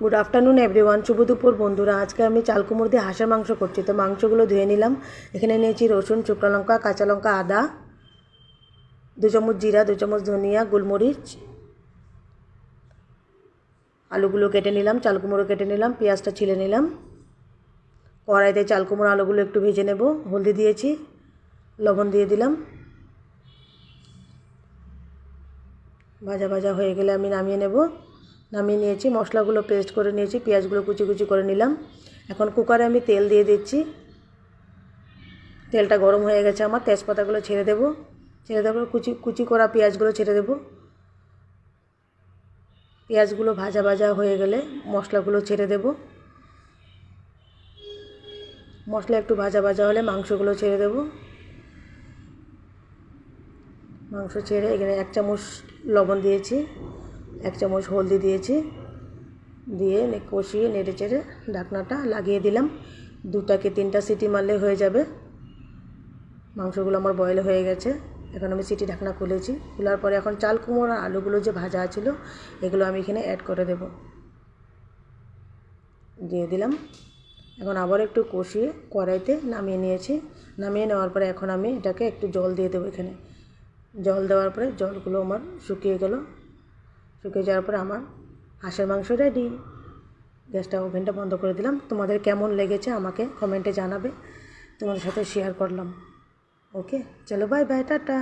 Good afternoon everyone, শুভ দুপুর বন্ধুরা। আজকে আমি চাল কুমড়ো দিয়ে হাঁসের মাংস করছি। তো মাংসগুলো ধুয়ে নিলাম। এখানে নিয়েছি রসুন, শুকনো লঙ্কা, কাঁচা লঙ্কা, আদা, 2 চামচ জিরা, 2 চামচ ধনিয়া, গোলমরিচ। আলুগুলো কেটে নিলাম, চাল কুমড়ো কেটে নিলাম, পেঁয়াজটা ছিলে নিলাম। কড়াইতে চাল কুমড়ো আলুগুলো একটু ভেজে নেব। হলদি দিয়েছি, লবণ দিয়ে দিলাম। ভাজা ভাজা হয়ে গেলে আমি নামিয়ে নেব। নামিয়ে নিয়েছি, মশলাগুলো পেস্ট করে নিয়েছি, পেঁয়াজগুলো কুচি কুচি করে নিলাম। এখন কুকারে আমি তেল দিয়ে দিচ্ছি। তেলটা গরম হয়ে গেছে আমার। তেজপাতাগুলো ছেড়ে দেব। ছেড়ে দেওয়ার কুচি কুচি করা পেঁয়াজগুলো ছেড়ে দেব। পেঁয়াজগুলো ভাজা ভাজা হয়ে গেলে মশলাগুলো ছেড়ে দেব। মশলা একটু ভাজা ভাজা হলে মাংসগুলো ছেড়ে দেব। মাংস ছেড়ে এখানে 1 চামচ লবণ দিয়েছি, 1 চামচ হলদি দিয়েছি, দিয়ে কষিয়ে নেড়ে চেড়ে ঢাকনাটা লাগিয়ে দিলাম। 2 থেকে 3টা সিটি মারলে হয়ে যাবে। মাংসগুলো আমার বয়েল হয়ে গেছে। এখন আমি সিটি ঢাকনা খুলেছি। খোলার পরে এখন চাল কুমড়ো আর আলুগুলো যে ভাজা ছিল এগুলো আমি এখানে অ্যাড করে দেব। দিয়ে দিলাম। এখন আবার একটু কষিয়ে কড়াইতে নামিয়ে নিয়েছি। নামিয়ে নেওয়ার পরে এখন আমি এটাকে একটু জল দিয়ে দেবো। এখানে জল দেওয়ার পরে জলগুলো আমার শুকিয়ে গেল। শুকিয়ে যাওয়ার পরে আমার হাঁসের মাংস রেডি। গ্যাসটা ওভেনটা বন্ধ করে দিলাম। তোমাদের কেমন লেগেছে আমাকে কমেন্টে জানাবে। তোমাদের সাথে শেয়ার করলাম। ওকে, চলো বাই বাই, টাটা।